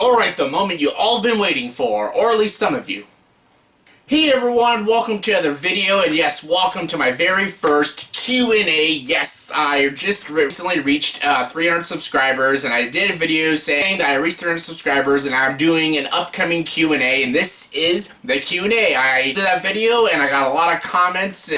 Alright, the moment you all been waiting for, or at least some of you. Hey everyone, welcome to another video, and yes, welcome to my very first Q&A. Yes, I just recently reached 300 subscribers, and I did a video saying that I reached 300 subscribers, and I'm doing an upcoming Q&A, and this is the Q&A. I did that video, and I got a lot of comments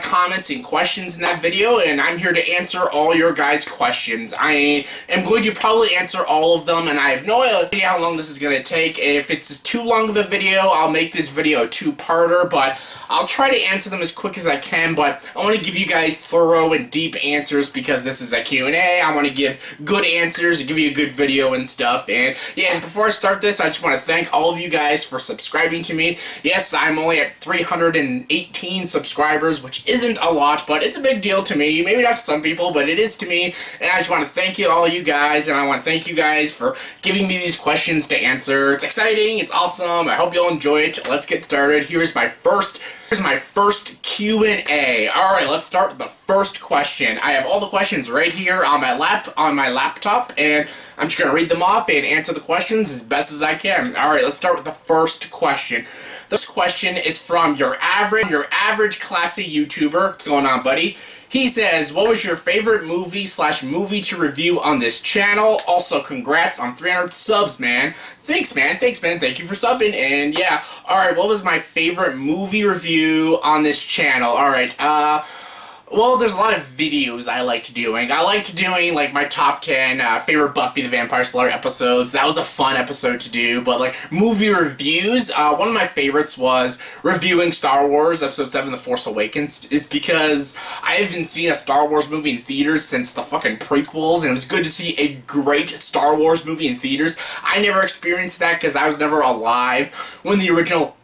and questions in that video, and I'm here to answer all your guys' questions. I am going to probably answer all of them, and I have no idea how long this is going to take. If it's too long of a video, I'll make this video a two-parter, but I'll try to answer them as quick as I can. But I want to give you guys thorough and deep answers because this is a Q&A. I want to give good answers, give you a good video and stuff. And yeah, and before I start this, I just want to thank all of you guys for subscribing to me. Yes, I'm only at 318 subscribers, which isn't a lot, but it's a big deal to me. Maybe not to some people, but it is to me. And I just want to thank you, all you guys, and I want to thank you guys for giving me these questions to answer. It's exciting, it's awesome, I hope you'll enjoy it. Let's get started. Here's my first Q&A. Alright, let's start with the first question. I have all the questions right here on my laptop, and I'm just going to read them off and answer the questions as best as I can. Alright, let's start with the first question. This question is from your average classy YouTuber. What's going on, buddy? He says, what was your favorite movie to review on this channel? Also, congrats on 300 subs, man. Thanks, man. Thank you for subbing. And yeah, alright, what was my favorite movie review on this channel? Alright, well, there's a lot of videos I liked doing. I liked doing, like, my top 10 favorite Buffy the Vampire Slayer episodes. That was a fun episode to do. But, like, movie reviews, one of my favorites was reviewing Star Wars Episode 7, The Force Awakens, is because I haven't seen a Star Wars movie in theaters since the fucking prequels, and it was good to see a great Star Wars movie in theaters. I never experienced that because I was never alive when the original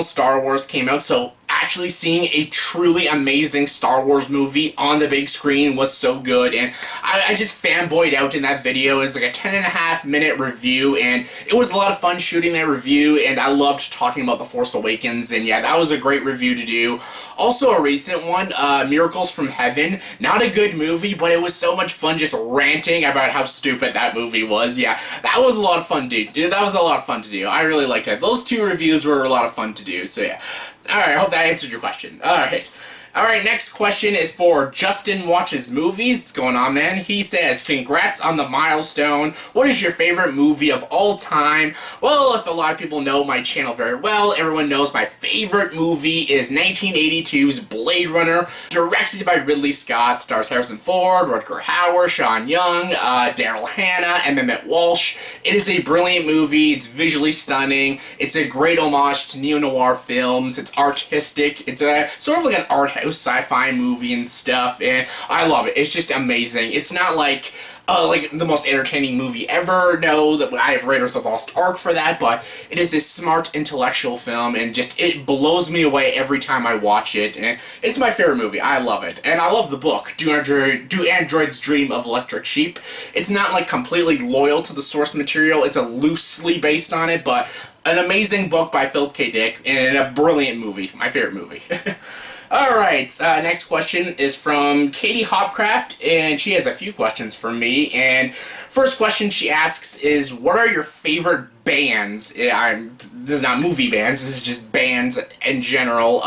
Star Wars came out, so actually seeing a truly amazing Star Wars movie on the big screen was so good, and I just fanboyed out in that video. It was like a 10.5-minute review, and it was a lot of fun shooting that review, and I loved talking about The Force Awakens, and yeah, that was a great review to do. Also a recent one, Miracles from Heaven. Not a good movie, but it was so much fun just ranting about how stupid that movie was. Yeah, that was a lot of fun, dude. That was a lot of fun to do. I really liked that. Those two reviews were a lot of fun to do, so yeah. Alright, I hope that answered your question. Alright, next question is for Justin Watches Movies. What's going on, man? He says, congrats on the milestone. What is your favorite movie of all time? Well, if a lot of people know my channel very well, everyone knows my favorite movie is 1982's Blade Runner, directed by Ridley Scott, stars Harrison Ford, Rutger Hauer, Sean Young, Daryl Hannah, and Mehmet Walsh. It is a brilliant movie. It's visually stunning. It's a great homage to neo-noir films. It's artistic. It's a sort of like an art house sci-fi movie and stuff, and I love it. It's just amazing. It's not like the most entertaining movie ever. No, that I have Raiders of the Lost Ark for that, but it is a smart intellectual film, and just it blows me away every time I watch it, and it's my favorite movie. I love it, and I love the book, Do Androids Dream of Electric Sheep. It's not like completely loyal to the source material. It's a loosely based on it, but an amazing book by Philip K. Dick, and a brilliant movie. My favorite movie. Alright, next question is from Katie Hopcraft, and she has a few questions for me, and first question she asks is, what are your favorite bands? This is not movie bands, this is just bands in general.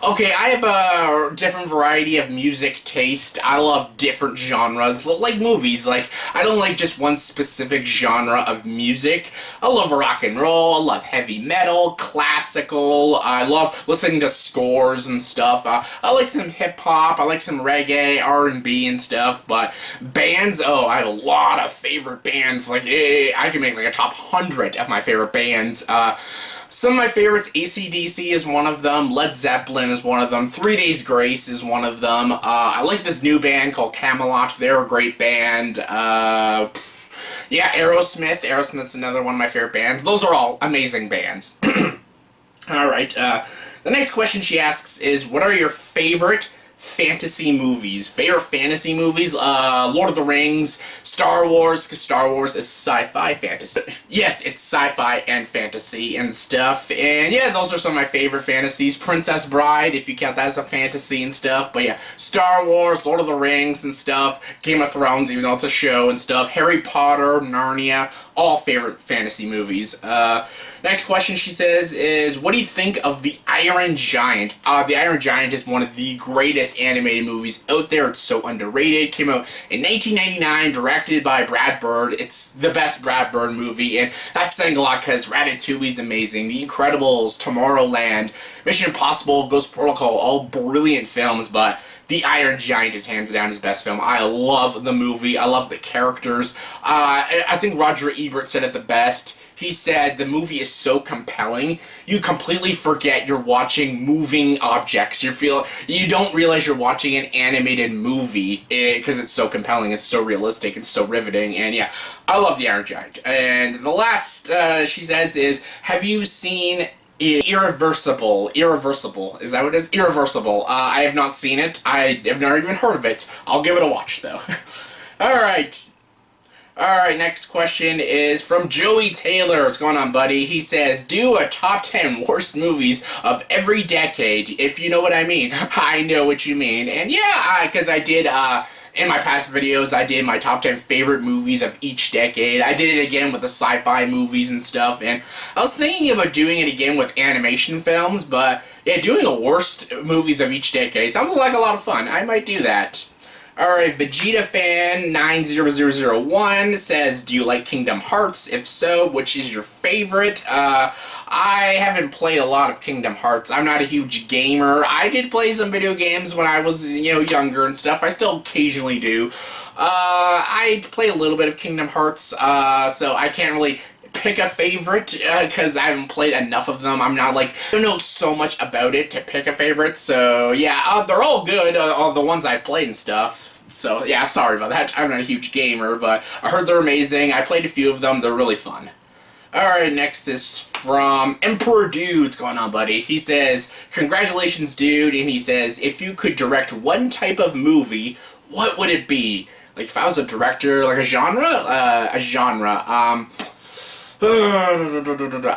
Okay, I have a different variety of music taste. I love different genres, like movies. Like, I don't like just one specific genre of music. I love rock and roll, I love heavy metal, classical, I love listening to scores and stuff. I like some hip-hop, I like some reggae, R&B and stuff, but bands, oh, I have a lot of favorite bands. Like, I can make like a top 100 of my favorite bands. Some of my favorites, AC/DC is one of them, Led Zeppelin is one of them, 3 Days Grace is one of them. I like this new band called Camelot, they're a great band. Yeah, Aerosmith. Aerosmith's another one of my favorite bands. Those are all amazing bands. Alright, the next question she asks is, what are your favorite fantasy movies? Favorite fantasy movies? Lord of the Rings, Star Wars, because Star Wars is sci-fi fantasy. Yes, it's sci-fi and fantasy and stuff, and yeah, those are some of my favorite fantasies. Princess Bride, if you count that as a fantasy and stuff, but yeah, Star Wars, Lord of the Rings and stuff, Game of Thrones, even though it's a show and stuff, Harry Potter, Narnia, all favorite fantasy movies. Next question, she says, is what do you think of The Iron Giant? The Iron Giant is one of the greatest animated movies out there. It's so underrated. Came out in 1999, directed by Brad Bird. It's the best Brad Bird movie, and that's saying a lot because Ratatouille's amazing. The Incredibles, Tomorrowland, Mission Impossible, Ghost Protocol, all brilliant films, but The Iron Giant is hands down his best film. I love the movie. I love the characters. I think Roger Ebert said it the best. He said the movie is so compelling, you completely forget you're watching moving objects. You don't realize you're watching an animated movie because it's so compelling, it's so realistic, it's so riveting, and yeah, I love The Iron Giant. And the last, she says, is, have you seen Irreversible? Irreversible. Is that what it is? Irreversible. I have not seen it. I have never even heard of it. I'll give it a watch, though. Alright. Alright, next question is from Joey Taylor. What's going on, buddy? He says, do a top 10 worst movies of every decade, if you know what I mean. I know what you mean. And yeah, because I did, in my past videos, I did my top 10 favorite movies of each decade. I did it again with the sci-fi movies and stuff, and I was thinking about doing it again with animation films, but yeah, doing the worst movies of each decade sounds like a lot of fun. I might do that. Alright, Vegeta Fan 90001 says, do you like Kingdom Hearts? If so, which is your favorite? I haven't played a lot of Kingdom Hearts. I'm not a huge gamer. I did play some video games when I was, younger and stuff. I still occasionally do. I play a little bit of Kingdom Hearts, so I can't really pick a favorite, because I haven't played enough of them. I don't know so much about it to pick a favorite, so yeah, they're all good, all the ones I've played and stuff. So yeah, sorry about that. I'm not a huge gamer, but I heard they're amazing. I played a few of them. They're really fun. Alright, next is from Emperor Dude. What's going on, buddy? He says, congratulations, dude, and he says, if you could direct one type of movie, what would it be? Like, if I was a director, like a genre?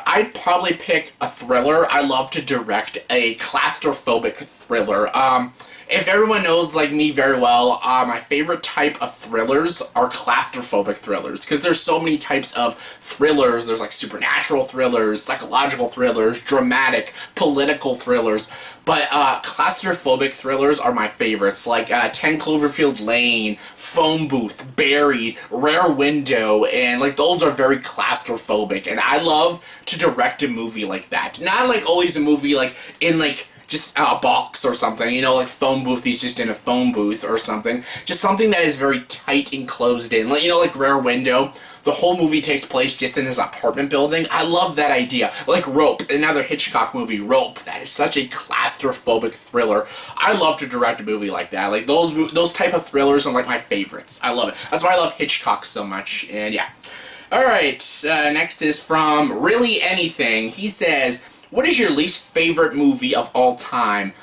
I'd probably pick a thriller. I love to direct a claustrophobic thriller. If everyone knows, like me very well, my favorite type of thrillers are claustrophobic thrillers, because there's so many types of thrillers. There's like supernatural thrillers, psychological thrillers, dramatic, political thrillers, but claustrophobic thrillers are my favorites, like 10 Cloverfield Lane, Phone Booth, Buried, Rare Window, and like those are very claustrophobic, and I love to direct a movie like that. Not like always a movie like in like just a box or something, like Phone Booth, he's just in a phone booth or something. Just something that is very tight and closed in. Like Rare Window, the whole movie takes place just in his apartment building. I love that idea. Like Rope, another Hitchcock movie, Rope. That is such a claustrophobic thriller. I love to direct a movie like that. Like those type of thrillers are like my favorites. I love it. That's why I love Hitchcock so much, and yeah. Alright, next is from Really Anything. He says, what is your least favorite movie of all time?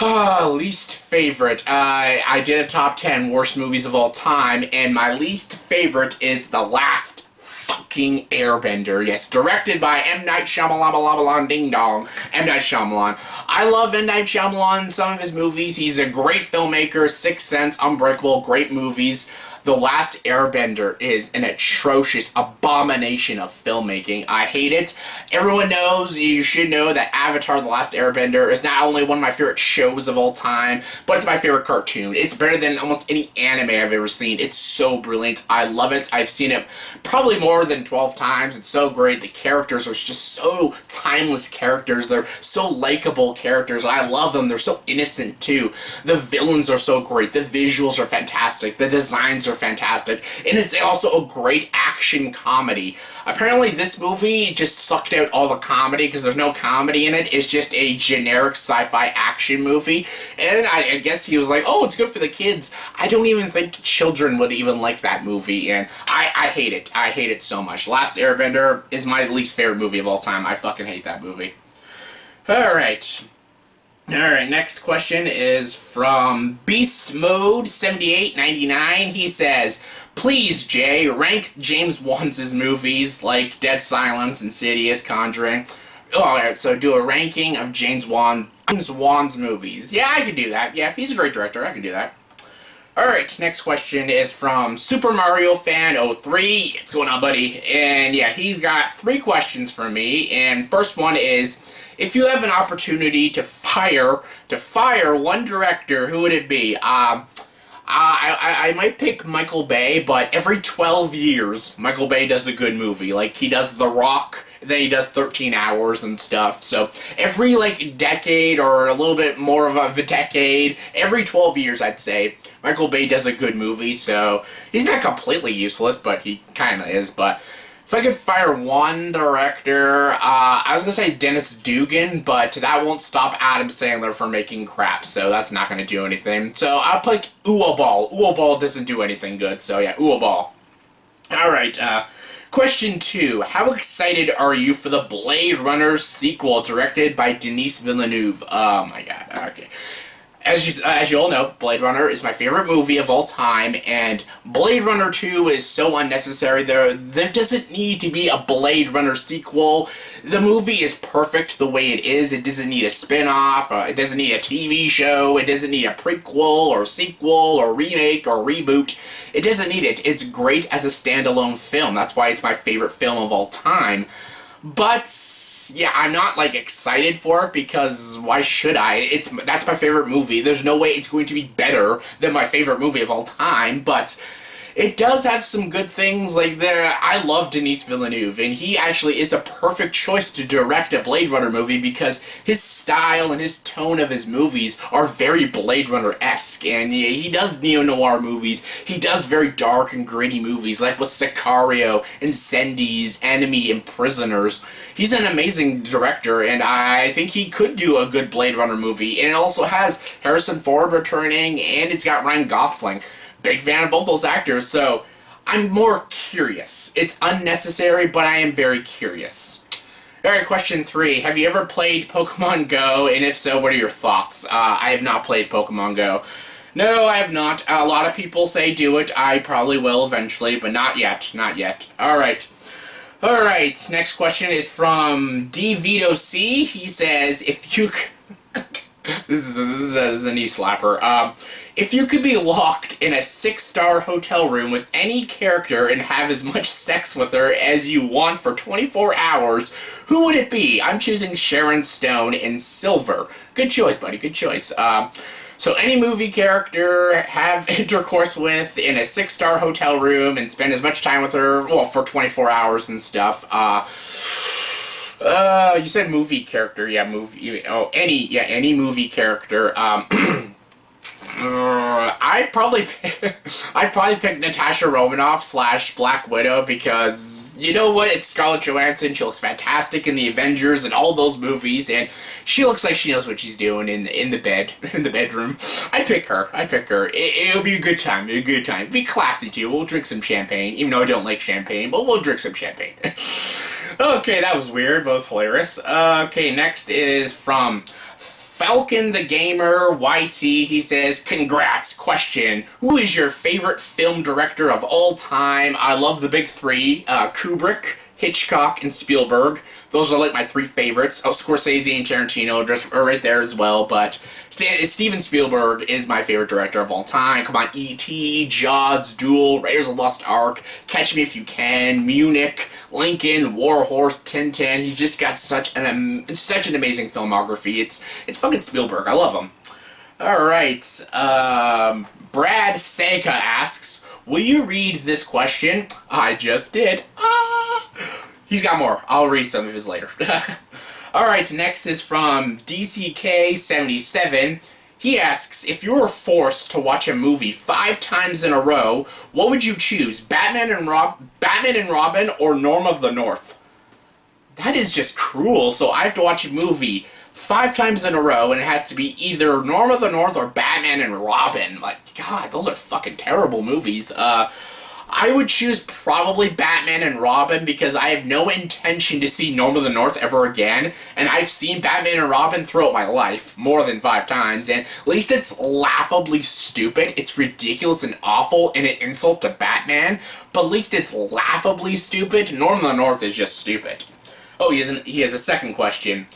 Least favorite. I did a top 10 worst movies of all time, and my least favorite is The Last fucking Airbender. Yes, directed by M. Night Shyamalan, ding dong. M. Night Shyamalan. I love M. Night Shyamalan, some of his movies. He's a great filmmaker. Sixth Sense, Unbreakable, great movies. The Last Airbender is an atrocious abomination of filmmaking. I hate it. Everyone knows, you should know, that Avatar The Last Airbender is not only one of my favorite shows of all time, but it's my favorite cartoon. It's better than almost any anime I've ever seen. It's so brilliant. I love it. I've seen it probably more than 12 times. It's so great. The characters are just so timeless characters. They're so likable characters. I love them. They're so innocent, too. The villains are so great. The visuals are fantastic. The designs are fantastic, and it's also a great action comedy. Apparently this movie just sucked out all the comedy because there's no comedy in it. It's just a generic sci-fi action movie, and I guess he was like, oh, it's good for the kids. I don't even think children would even like that movie, and I hate it. I hate it so much. Last Airbender is my least favorite movie of all time. I fucking hate that movie. Alright, next question is from Beast Mode 7899. He says, please, Jay, rank James Wan's movies like Dead Silence, Insidious, Conjuring. Alright, so do a ranking of James Wan's movies. Yeah, I could do that. Yeah, if he's a great director, I could do that. Alright, next question is from Super Mario Fan 03. What's going on, buddy? And yeah, he's got 3 questions for me. And first one is, if you have an opportunity to fire one director, who would it be? I might pick Michael Bay, but every 12 years, Michael Bay does a good movie. Like, he does The Rock, then he does 13 Hours and stuff. So, every, like, decade, or a little bit more of a decade, every 12 years, I'd say, Michael Bay does a good movie. So, he's not completely useless, but he kind of is. But if I could fire one director, I was going to say Dennis Dugan, but that won't stop Adam Sandler from making crap, so that's not going to do anything. So I'll pick Uwe Boll. Uwe Boll doesn't do anything good, so yeah, Uwe Boll. Alright, question 2. How excited are you for the Blade Runner sequel directed by Denis Villeneuve? Oh my god, okay. As you all know, Blade Runner is my favorite movie of all time, and Blade Runner 2 is so unnecessary. There doesn't need to be a Blade Runner sequel. The movie is perfect the way it is. It doesn't need a spin-off, it doesn't need a TV show, it doesn't need a prequel, or sequel, or remake, or reboot. It doesn't need it. It's great as a standalone film. That's why it's my favorite film of all time. But, yeah, I'm not, like, excited for it, because why should I? That's my favorite movie. There's no way it's going to be better than my favorite movie of all time, but it does have some good things. Like, I love Denis Villeneuve, and he actually is a perfect choice to direct a Blade Runner movie, because his style and his tone of his movies are very Blade Runner-esque, and yeah, he does neo-noir movies. He does very dark and gritty movies, like with Sicario, Incendies, Enemy, and Prisoners. He's an amazing director, and I think he could do a good Blade Runner movie. And it also has Harrison Ford returning, and it's got Ryan Gosling. Big fan of both those actors, so I'm more curious. It's unnecessary, but I am very curious. Alright, question 3. Have you ever played Pokemon Go? And if so, what are your thoughts? I have not played Pokemon Go. No, I have not. A lot of people say do it. I probably will eventually, but not yet. Not yet. Alright. Alright, next question is from D Vito C. He says, if you... This is a knee slapper. If you could be locked in a 6-star hotel room with any character and have as much sex with her as you want for 24 hours, who would it be? I'm choosing Sharon Stone in Silver. Good choice, buddy. Good choice. So any movie character, have intercourse with in a 6-star hotel room and spend as much time with her, well, for 24 hours and stuff. You said movie character, yeah, any movie character. I'd probably pick Natasha Romanoff / Black Widow, because you know what? It's Scarlett Johansson. She looks fantastic in the Avengers and all those movies, and she looks like she knows what she's doing in the bedroom. I'd pick her. It'll be a good time. Be classy too. We'll drink some champagne, even though I don't like champagne, but we'll drink some champagne. Okay, that was weird, but it was hilarious. Okay, next is from Falcon the Gamer YT. He says, congrats. Question, who is your favorite film director of all time? I love the big 3, Kubrick, Hitchcock, and Spielberg. Those are like my 3 favorites. Oh, Scorsese and Tarantino just are right there as well, but Steven Spielberg is my favorite director of all time. Come on, E.T., Jaws, Duel, Raiders of the Lost Ark, Catch Me If You Can, Munich, Lincoln, War Horse, Tintin. He's just got such an amazing filmography. It's fucking Spielberg. I love him. Alright, Brad Sega asks, will you read this question? I just did. He's got more. I'll read some of his later. Alright, next is from DCK77. He asks, if you were forced to watch a movie 5 times in a row, what would you choose? Batman and Robin or Norm of the North? That is just cruel. So I have to watch a movie 5 times in a row, and it has to be either Norm of the North or Batman and Robin. Like, God, those are fucking terrible movies. I would choose probably Batman and Robin, because I have no intention to see Norm of the North ever again, and I've seen Batman and Robin throughout my life more than 5 times, and at least it's laughably stupid. It's ridiculous and awful and an insult to Batman, but at least it's laughably stupid. Norm of the North is just stupid. Oh, he has a second question.